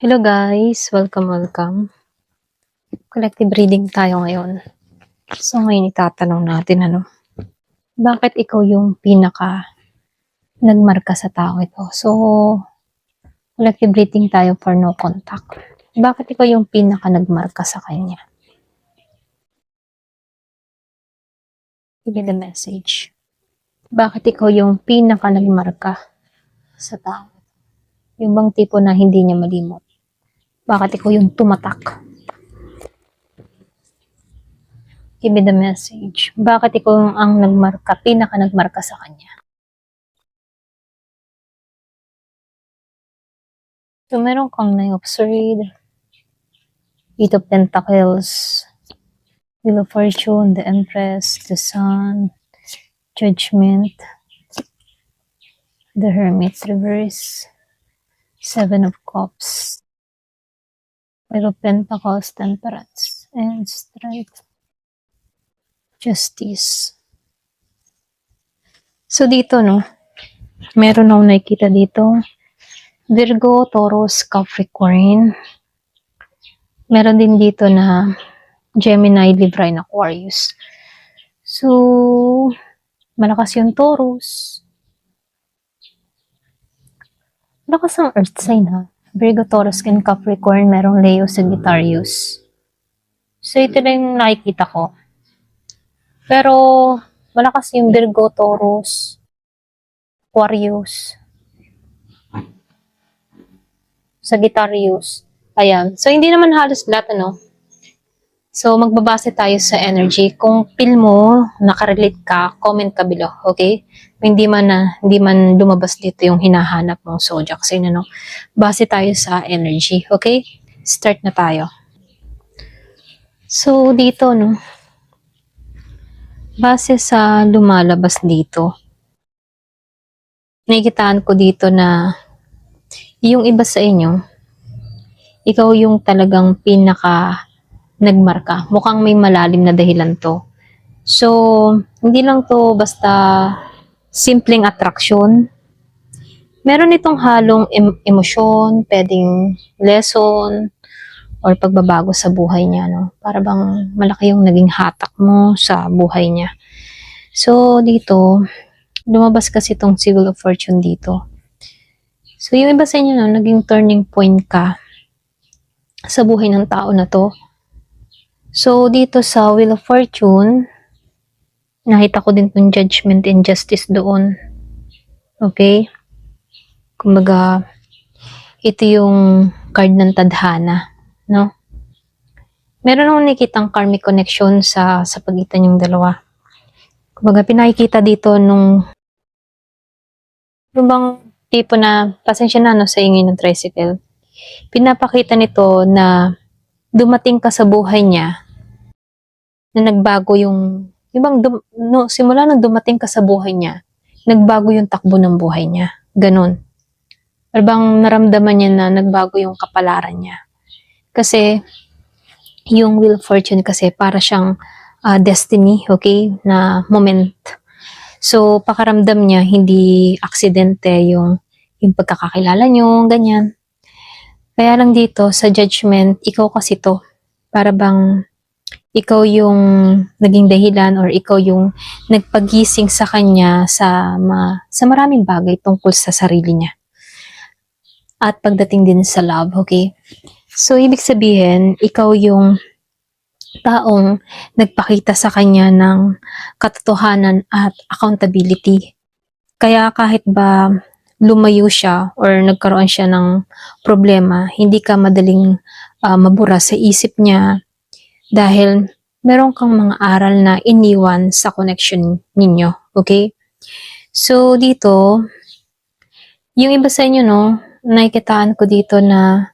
Hello guys! Welcome. Collective reading tayo ngayon. So ngayon itatanong natin bakit ikaw yung pinaka nagmarka sa tao ito? So, collective reading tayo for no contact. Bakit ikaw yung pinaka nagmarka sa kanya? Give me the message. Bakit ikaw yung pinaka nagmarka sa tao? Yung bang tipo na hindi niya malimot? Bakit ikaw yung tumatak? Give me the message. Bakit ikaw ang nagmarka, pinaka nagmarka sa kanya? So, meron kang na-observe, Eight of Pentacles, Wheel of Fortune, the Empress, the Sun, Judgment, the Hermit reverse, Seven of Cups, Wheel of Pentacles, Temperance, and Strength, Justice. So dito meron akong nakikita dito, Virgo, Taurus, Capricorn. Meron din dito na Gemini, Libra, and Aquarius. So, malakas yung Taurus. Malakas ang Earth sign Virgo, Taurus, and Capricorn. Merong Leo, Sagittarius. So, ito na yung nakikita ko. Pero, malakas yung Virgo, Taurus, Aquarius, Sagittarius. Ayan. So, hindi naman halos lahat, So, magbabase tayo sa energy. Kung feel mo, nakarelate ka, comment ka below, okay? Hindi man lumabas dito yung hinahanap mong zodiac sign, Base tayo sa energy, okay? Start na tayo. So, dito, base sa lumalabas dito, nakikitaan ko dito na yung iba sa inyo, ikaw yung talagang pinaka nagmarka. Mukhang may malalim na dahilan to. So, hindi lang to basta simpleng attraction. Meron itong halong emosyon, pwedeng lesson, or pagbabago sa buhay niya, Para bang malaki yung naging hatak mo sa buhay niya. So, dito, lumabas kasi itong Wheel of Fortune dito. So, yung iba sa inyo, naging turning point ka sa buhay ng tao na to. So, dito sa Wheel of Fortune, nakita ko din itong Judgment and Justice doon. Okay? Kumbaga, ito yung card ng tadhana, Meron akong nakikitang karmic connection sa pagitan yung dalawa. Kumbaga, pinakikita dito nung bang tipo na, pasensya na sa ingay ng tricycle. Pinapakita nito na dumating ka sa buhay niya na nagbago simula nung dumating ka sa buhay niya, nagbago yung takbo ng buhay niya. Ganon. Bang naramdaman niya na nagbago yung kapalaran niya. Kasi, yung Wheel of Fortune kasi para siyang destiny, okay, na moment. So, pakaramdam niya, hindi aksidente yung pagkakakilala niyo, ganyan. Kaya lang dito, sa Judgment, ikaw kasi to. Para bang ikaw yung naging dahilan or ikaw yung nagpagising sa kanya sa maraming bagay tungkol sa sarili niya. At pagdating din sa love, okay? So, ibig sabihin, ikaw yung taong nagpakita sa kanya ng katotohanan at accountability. Kaya kahit ba lumayo siya or nagkaroon siya ng problema, hindi ka madaling mabura sa isip niya dahil meron kang mga aral na iniwan sa connection ninyo. Okay? So, dito, yung iba sa inyo, nakikitaan ko dito na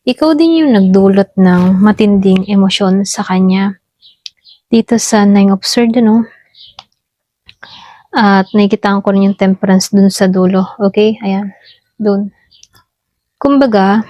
ikaw din yung nagdulot ng matinding emosyon sa kanya. Dito sa Nine of Swords, At nakikitaan ko rin yung Temperance dun sa dulo. Okay? Ayan. Dun. Kumbaga,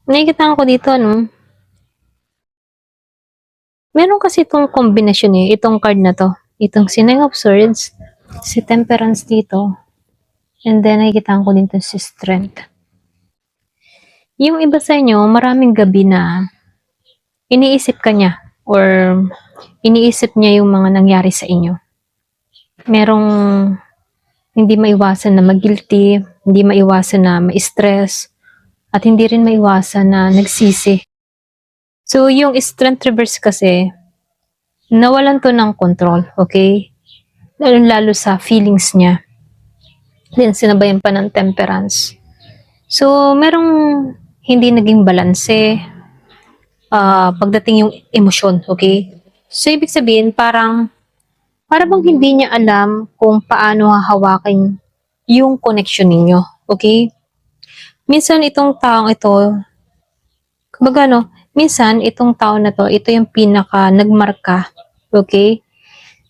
nakikitaan ko dito, meron kasi itong kombinasyon itong card na to. Itong si Nine of Swords, si Temperance dito, And then, nakikita ko din to si strength. Yung iba sa inyo, maraming gabi na iniisip ka niya or iniisip niya yung mga nangyari sa inyo. Merong hindi maiwasan na mag-guilty, hindi maiwasan na ma-stress, at hindi rin maiwasan na nagsisi. So, yung strength reverse kasi, nawalan to ng control, okay? Lalo sa feelings niya. Then, sinabayan pa ng temperance. So, merong hindi naging balanse pagdating yung emosyon, okay? So, ibig sabihin, para bang hindi niya alam kung paano hahawakin yung connection ninyo, okay? Minsan, itong taong ito, kumbaga minsan, itong tao na to, ito yung pinaka nagmarka, okay?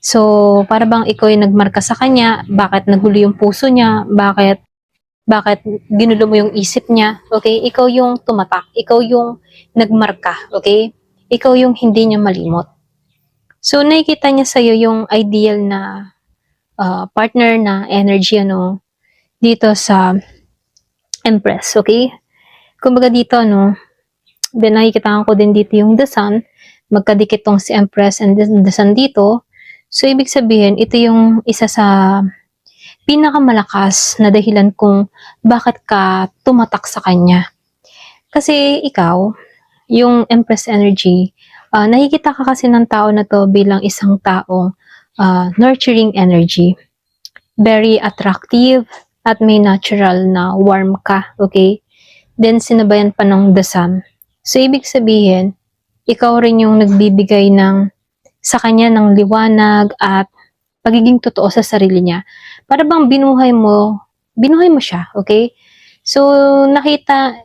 So, para bang ikaw yung nagmarka sa kanya, bakit nagulo yung puso niya, bakit ginulo mo yung isip niya, okay? Ikaw yung tumatak, ikaw yung nagmarka, okay? Ikaw yung hindi niya malimot. So, nakikita niya sa'yo yung ideal na partner na energy, dito sa Empress, okay? Kumbaga dito, then nakikita ko din dito yung The Sun, magkadikit tong si Empress and the Sun dito. So, ibig sabihin, ito yung isa sa pinakamalakas na dahilan kung bakit ka tumatak sa kanya. Kasi ikaw, yung Empress energy, nakikita ka kasi ng tao na to bilang isang taong nurturing energy. Very attractive at may natural na warm ka, okay? Then sinabayan pa ng The Sun. So, ibig sabihin, ikaw rin yung nagbibigay sa kanya ng liwanag at pagiging totoo sa sarili niya. Para bang binuhay mo siya, okay? So, nakita,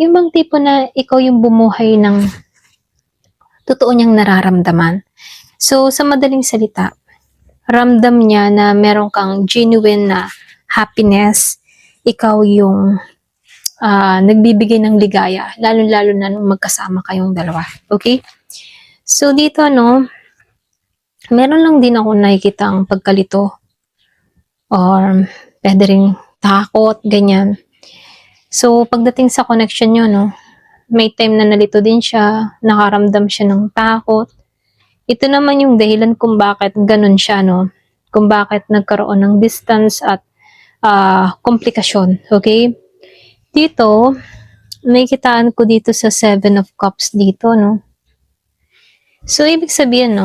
yung bang tipo na ikaw yung bumuhay ng totoo niyang nararamdaman. So, sa madaling salita, ramdam niya na meron kang genuine na happiness. Ikaw yung nagbibigay ng ligaya, lalo-lalo na nung magkasama kayong dalawa. Okay? So, dito, meron lang din ako nakikita ang pagkalito or pwede ring takot, ganyan. So, pagdating sa connection nyo, may time na nalito din siya, nakaramdam siya ng takot. Ito naman yung dahilan kung bakit ganun siya, kung bakit nagkaroon ng distance at komplikasyon, okay? Dito, nakikitaan ko dito sa 7 of Cups dito, So, ibig sabihin,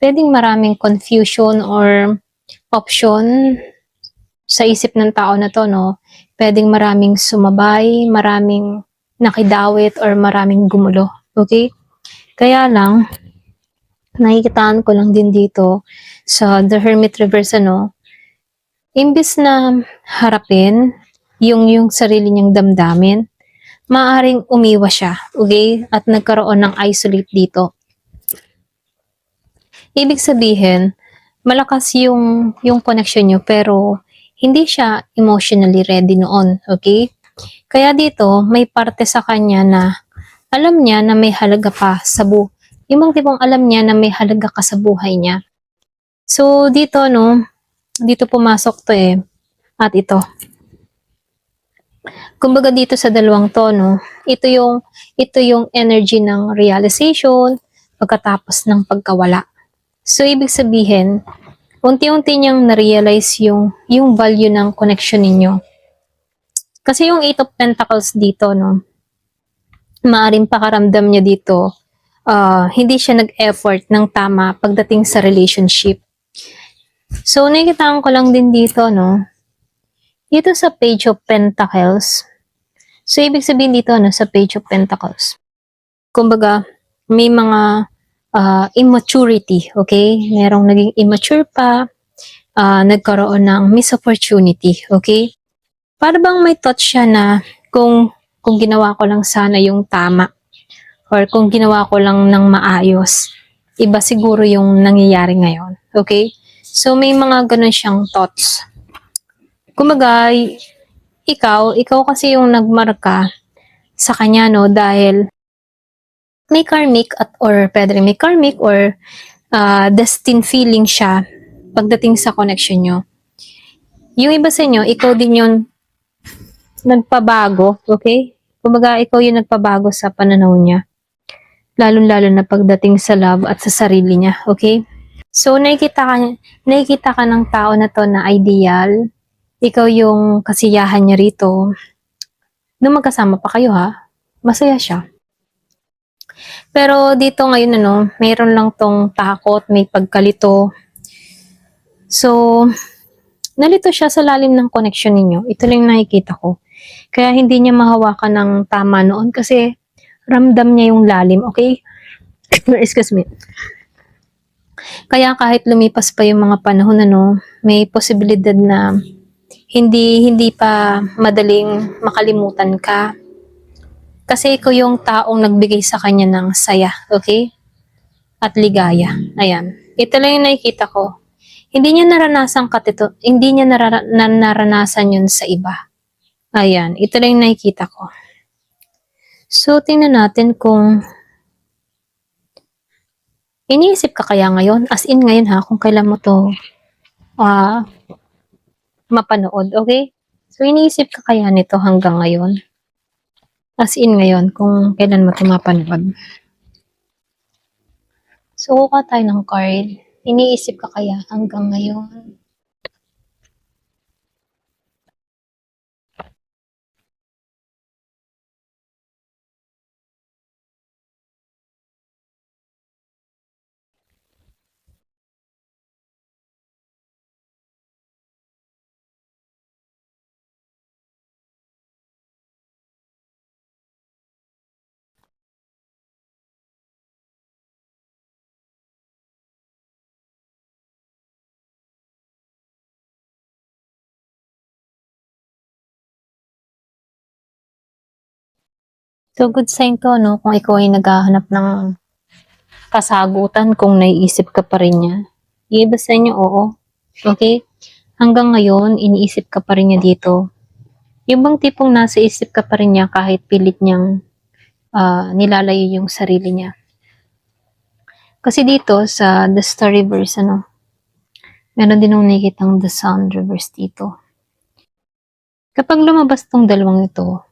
pwedeng maraming confusion or option sa isip ng tao na to, Pwedeng maraming sumabay, maraming nakidawit, or maraming gumulo. Okay? Kaya lang, nakikitaan ko lang din dito sa The Hermit Reverse, imbis na harapin yung sarili niyang damdamin, maaaring umiwas siya, okay? At nagkaroon ng isolate dito. Ibig sabihin, malakas yung connection niyo pero hindi siya emotionally ready noon, okay? Kaya dito, may parte sa kanya na alam niya na may halaga pa sa yung mga tipong alam niya na may halaga ka sa buhay niya. So, dito, dito pumasok to at ito. Kumbaga dito sa dalawang to, ito yung energy ng realization pagkatapos ng pagkawala. So, ibig sabihin, unti-unti niyang na-realize yung value ng connection ninyo. Kasi yung 8 of Pentacles dito, maaring pakaramdam niya dito, hindi siya nag-effort ng tama pagdating sa relationship. So, nakikitaan ko lang din dito, dito sa Page of Pentacles. So, ibig sabihin dito, sa Page of Pentacles. Kumbaga, may mga immaturity, okay? Merong naging immature pa, nagkaroon ng missed opportunity, okay? Para bang may thought siya na kung ginawa ko lang sana yung tama or kung ginawa ko lang ng maayos, iba siguro yung nangyayari ngayon, okay? So, may mga ganun siyang thoughts. Kumbaga, ikaw kasi yung nagmarka sa kanya, dahil may karmic or destined feeling siya pagdating sa connection nyo. Yung iba sa inyo, ikaw din yung nagpabago, okay? Kumbaga, ikaw yung nagpabago sa pananaw niya. Lalo-lalo na pagdating sa love at sa sarili niya, okay? So, nakikita ka ng tao na to na ideal. Ikaw yung kasiyahan niya rito. Nung magkasama pa kayo ha, masaya siya. Pero dito ngayon mayroon lang tong takot, may pagkalito. So, nalito siya sa lalim ng connection ninyo. Ito lang nakikita ko. Kaya hindi niya mahawakan ng tama noon kasi ramdam niya yung lalim, okay? Excuse me. Kaya kahit lumipas pa yung mga panahon may posibilidad na hindi pa madaling makalimutan ka. Kasi ikaw yung taong nagbigay sa kanya ng saya, okay? At ligaya. Ayan. Ito lang yung nakikita ko. Hindi niya naranasan yun sa iba. Ayan. Ito lang yung nakikita ko. So, tingnan natin kung iniisip ka kaya ngayon, as in ngayon ha, kung kailan mo to mapanood, okay? So, iniisip ka kaya nito hanggang ngayon? As in ngayon, kung kailan mo ito mapanood. So, kuha tayo ng card. Iniisip ka kaya hanggang ngayon? So, good sign to, no? Kung ikaw ay naghahanap ng kasagutan, kung naiisip ka pa rin niya. Iba sa inyo, oo. Okay? Hanggang ngayon, iniisip ka pa rin niya dito. Yung bang tipong nasa isip ka pa rin niya kahit pilit niyang nilalayo yung sarili niya. Kasi dito, sa The Star Reverse, meron din akong nakikitang The Sun Reverse dito. Kapag lumabas tong dalawang ito,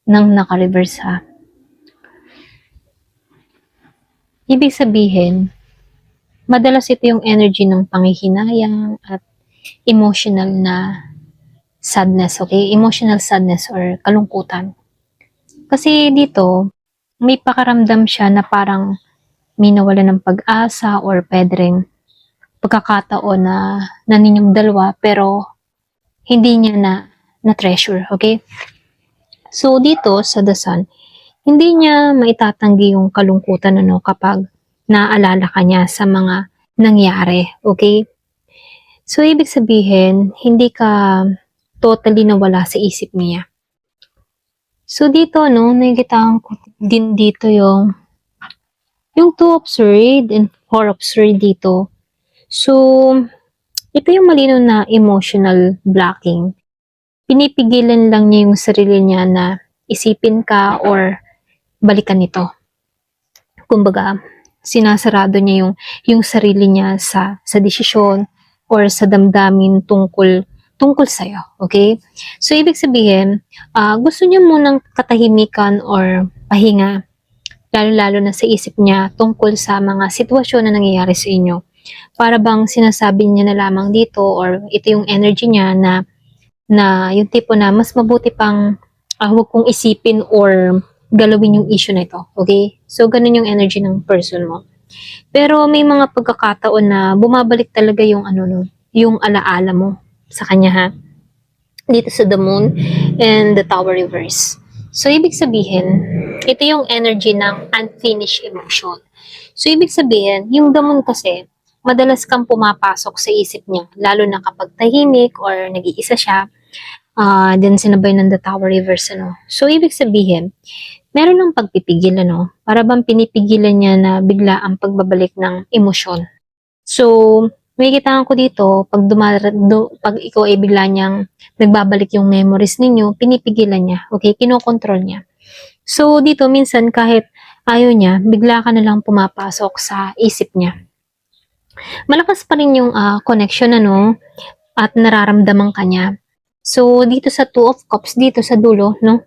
nang naka-reverse ha, ibig sabihin, madalas ito yung energy ng panghihinayang at emotional na sadness, okay? Emotional sadness or kalungkutan. Kasi dito, may pakaramdam siya na parang may nawala ng pag-asa or pwedeng pagkakataon na ninyong dalawa pero hindi niya na treasure, okay? So dito sa The Sun, hindi niya maitatanggi yung kalungkutan kapag naaalala ka niya sa mga nangyari, okay? So ibig sabihin, hindi ka totally nawala sa isip niya. So dito nakikita ko din dito yung 2 of Swords and 4 of Swords dito. So ito yung malinaw na emotional blocking. Pinipigilan lang niya yung sarili niya na isipin ka or balikan ito. Kumbaga, sinasarado niya yung sarili niya sa desisyon or sa damdamin tungkol sa'yo. Okay? So, ibig sabihin, gusto niya munang katahimikan or pahinga, lalo-lalo na sa isip niya tungkol sa mga sitwasyon na nangyayari sa inyo. Para bang sinasabi niya na lamang dito or ito yung energy niya na yung tipo na mas mabuti pang huwag kong isipin or galawin yung issue na ito. Okay? So, ganun yung energy ng person mo. Pero may mga pagkakataon na bumabalik talaga yung yung alaala mo sa kanya ha. Dito sa The Moon and the Tower Reverse. So, ibig sabihin, ito yung energy ng unfinished emotion. So, ibig sabihin, yung The Moon kasi, madalas kang pumapasok sa isip niya, lalo na kapag tahimik or nag-iisa siya, then sinabay ng the Tower Reverse, So, ibig sabihin, meron ng pagpipigil, para bang pinipigilan niya na bigla ang pagbabalik ng emosyon. So, makikita ko dito, pag ikaw ay bigla niyang nagbabalik yung memories ninyo, pinipigilan niya, okay? Kinokontrol niya. So, dito, minsan, kahit ayaw niya, bigla ka na lang pumapasok sa isip niya. Malakas pa rin yung connection, at nararamdaman ka niya. So, dito sa Two of Cups, dito sa dulo, no?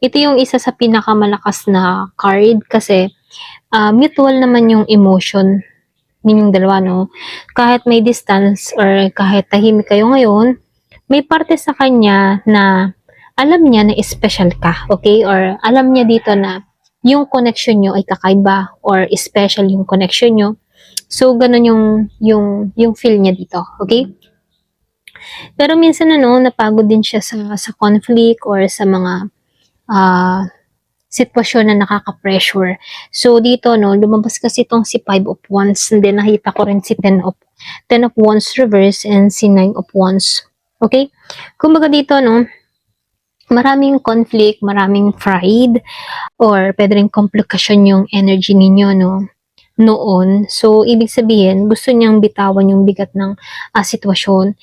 Ito yung isa sa pinakamalakas na card kasi mutual naman yung emotion ninyong dalawa, no? Kahit may distance or kahit tahimik kayo ngayon, may parte sa kanya na alam niya na special ka, okay? Or alam niya dito na yung connection nyo ay kakaiba or special yung connection nyo. So, ganun yung feel niya dito, okay? Pero minsan, napagod din siya sa conflict or sa mga sitwasyon na nakaka-pressure. So, dito, lumabas kasi itong si 5 of Wands, and then nakita ko rin si 10 of Wands reverse and si 9 of Wands. Okay? Kumbaga dito, maraming conflict, maraming pride, or pwede rin komplikasyon yung energy ninyo, noon. So, ibig sabihin, gusto niyang bitawan yung bigat ng sitwasyon.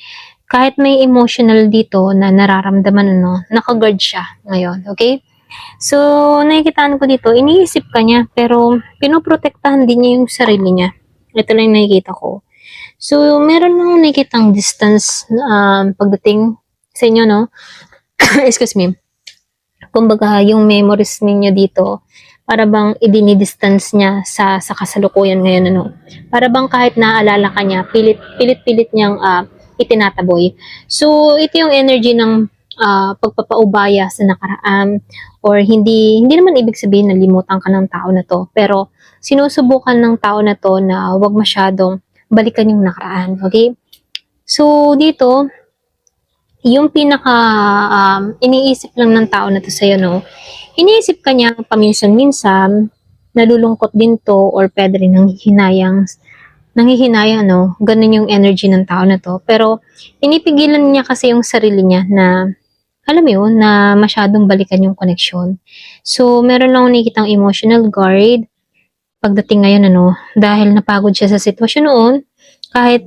Kahit may emotional dito na nararamdaman, nakaguard siya ngayon. Okay? So, nakikitaan ko dito, iniisip ka niya, pero pinoprotektahan din niya yung sarili niya. Ito lang yung nakikita ko. So, meron nang nakikitang distance pagdating sa inyo, no? Excuse me. Kumbaga, yung memories ninyo dito, para bang idinidistance niya sa kasalukuyan ngayon, Para bang kahit naaalala ka niya, pilit niyang itinataboy. So, ito yung energy ng pagpapaubaya sa nakaraan, or hindi naman ibig sabihin na limutan ka ng tao na to, pero sinusubukan ng tao na to na wag masyadong balikan yung nakaraan, okay? So, dito, yung pinaka iniisip lang ng tao na to sa'yo, iniisip ka niya paminsan-minsan, nalulungkot din to, or pwede rin nanghihinayang, ganun yung energy ng tao na to. Pero, pinipigilan niya kasi yung sarili niya na, alam mo yun, na masyadong balikan yung connection. So, meron lang akong nakikitang emotional guard pagdating ngayon, dahil napagod siya sa sitwasyon noon, kahit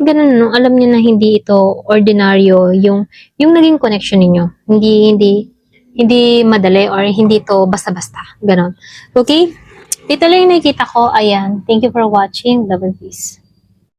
ganun, alam niya na hindi ito ordinaryo yung naging connection ninyo. Hindi madali, or hindi to basta-basta. Ganon. Okay? Dito lang yung nakikita ko. Ayan. Thank you for watching. Love and peace.